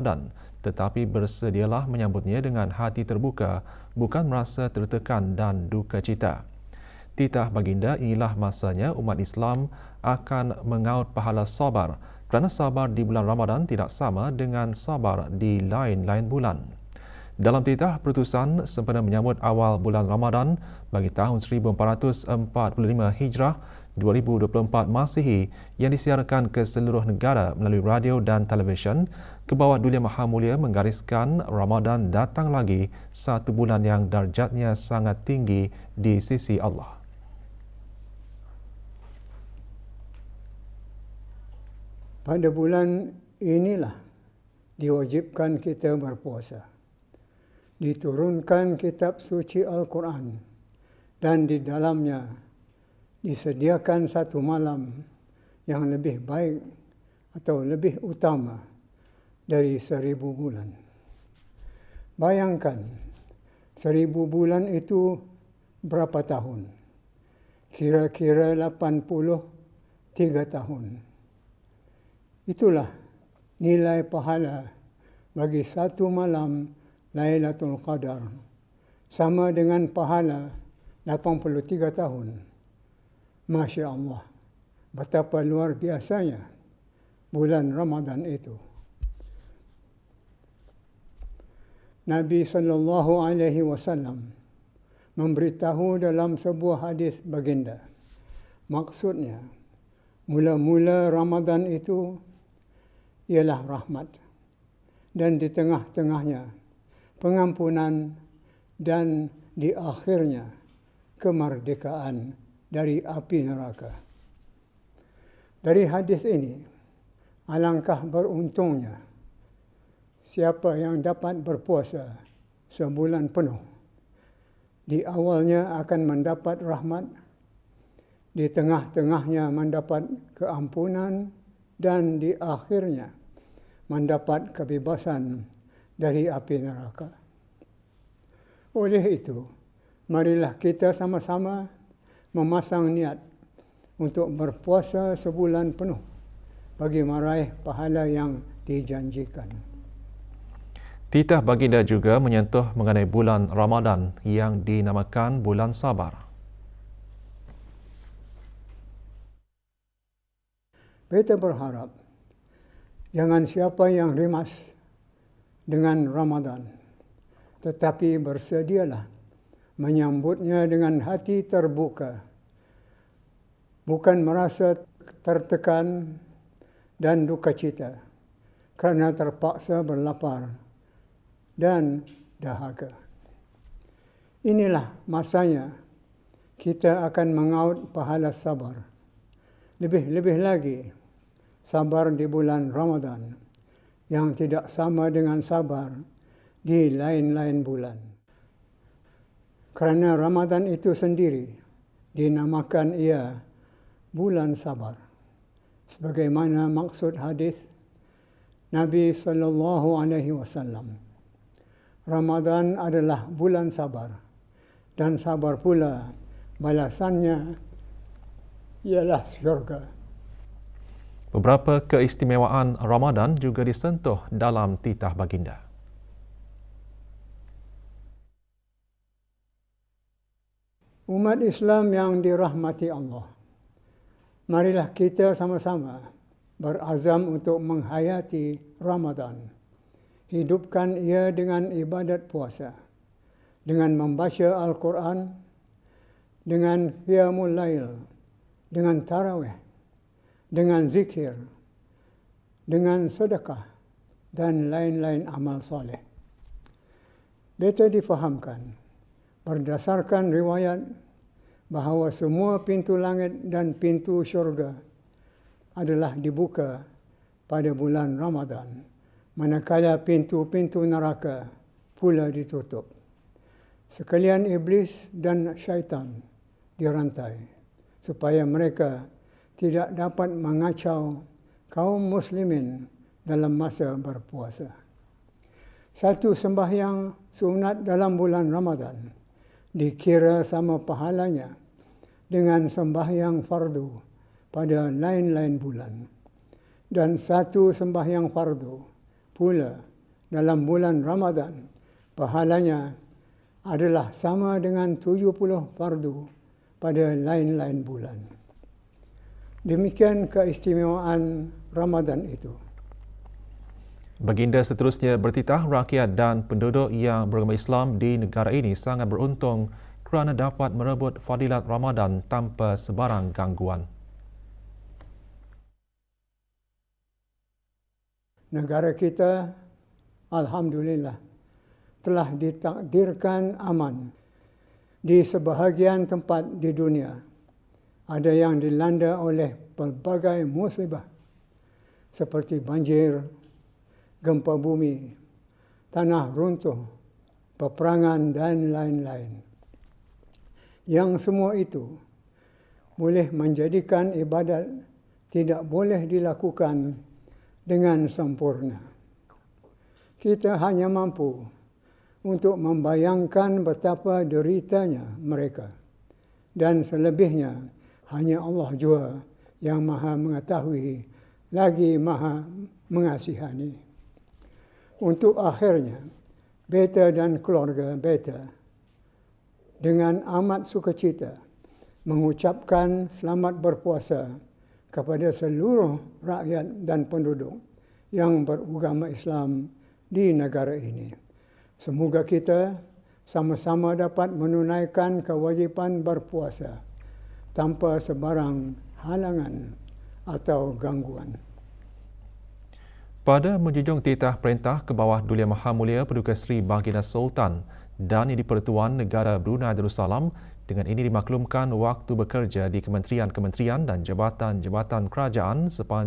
Ramadan, tetapi bersedialah menyambutnya dengan hati terbuka, bukan merasa tertekan dan duka cita. Titah baginda, inilah masanya umat Islam akan mengaut pahala sabar, kerana sabar di bulan Ramadan tidak sama dengan sabar di lain-lain bulan. Dalam titah perutusan sempena menyambut awal bulan Ramadan bagi tahun 1445 Hijrah 2024 Masihi yang disiarkan ke seluruh negara melalui radio dan televisyen, Kebawah Dulia Maha Mulia menggariskan Ramadan datang lagi, satu bulan yang darjatnya sangat tinggi di sisi Allah. Pada bulan inilah diwajibkan kita berpuasa. Diturunkan kitab suci Al-Quran dan di dalamnya disediakan satu malam yang lebih baik atau lebih utama dari 1000 bulan. Bayangkan 1000 bulan itu berapa tahun? Kira-kira 83 tahun. Itulah nilai pahala bagi satu malam Lailatul Qadar, sama dengan pahala 83 tahun. Masya Allah, betapa luar biasanya bulan Ramadan itu. Nabi SAW memberitahu dalam sebuah hadis baginda, maksudnya mula-mula Ramadan itu ialah rahmat, dan di tengah-tengahnya pengampunan, dan di akhirnya kemerdekaan dari api neraka. Dari hadis ini, alangkah beruntungnya siapa yang dapat berpuasa sebulan penuh. Di awalnya akan mendapat rahmat, di tengah-tengahnya mendapat keampunan, dan di akhirnya mendapat kebebasan dari api neraka. Oleh itu, marilah kita sama-sama memasang niat untuk berpuasa sebulan penuh bagi meraih pahala yang dijanjikan. Titah baginda juga menyentuh mengenai bulan Ramadan yang dinamakan bulan sabar. Beta berharap jangan siapa yang rimas dengan Ramadan, tetapi bersedialah menyambutnya dengan hati terbuka, bukan merasa tertekan dan duka cita kerana terpaksa berlapar dan dahaga. Inilah masanya kita akan mengaut pahala sabar. Lebih-lebih lagi sabar di bulan Ramadan yang tidak sama dengan sabar di lain-lain bulan. Kerana Ramadan itu sendiri dinamakan ia bulan sabar. Sebagaimana maksud hadis Nabi SAW, Ramadan adalah bulan sabar, dan sabar pula balasannya ialah syurga. Beberapa keistimewaan Ramadan juga disentuh dalam titah baginda. Umat Islam yang dirahmati Allah, marilah kita sama-sama berazam untuk menghayati Ramadan. Hidupkan ia dengan ibadat puasa, dengan membaca Al-Quran, dengan qiyamul lail, dengan tarawih, dengan zikir, dengan sedekah, dan lain-lain amal soleh. Beta difahamkan berdasarkan riwayat bahawa semua pintu langit dan pintu syurga adalah dibuka pada bulan Ramadan, manakala pintu-pintu neraka pula ditutup. Sekalian iblis dan syaitan dirantai supaya mereka tidak dapat mengacau kaum muslimin dalam masa berpuasa. Satu sembahyang sunat dalam bulan Ramadan dikira sama pahalanya dengan sembahyang fardu pada lain-lain bulan. Dan satu sembahyang fardu pula dalam bulan Ramadan, pahalanya adalah sama dengan 70 fardu pada lain-lain bulan. Demikian keistimewaan Ramadan itu. Baginda seterusnya bertitah rakyat dan penduduk yang beragama Islam di negara ini sangat beruntung kerana dapat merebut fadilat Ramadan tanpa sebarang gangguan. Negara kita, alhamdulillah, telah ditakdirkan aman. Di sebahagian tempat di dunia, ada yang dilanda oleh pelbagai musibah seperti banjir, gempa bumi, tanah runtuh, peperangan dan lain-lain. Yang semua itu boleh menjadikan ibadat tidak boleh dilakukan dengan sempurna. Kita hanya mampu untuk membayangkan betapa deritanya mereka. Dan selebihnya hanya Allah jua yang maha mengetahui lagi maha mengasihani. Untuk akhirnya, beta dan keluarga beta dengan amat sukacita mengucapkan selamat berpuasa kepada seluruh rakyat dan penduduk yang beragama Islam di negara ini. Semoga kita sama-sama dapat menunaikan kewajipan berpuasa tanpa sebarang halangan atau gangguan. Pada menjunjung titah perintah ke bawah Duli Maha Mulia Paduka Seri Baginda Sultan dan Yang di-Pertuan Negara Brunei Darussalam, dengan ini dimaklumkan waktu bekerja di kementerian-kementerian dan jabatan-jabatan kerajaan sepanjang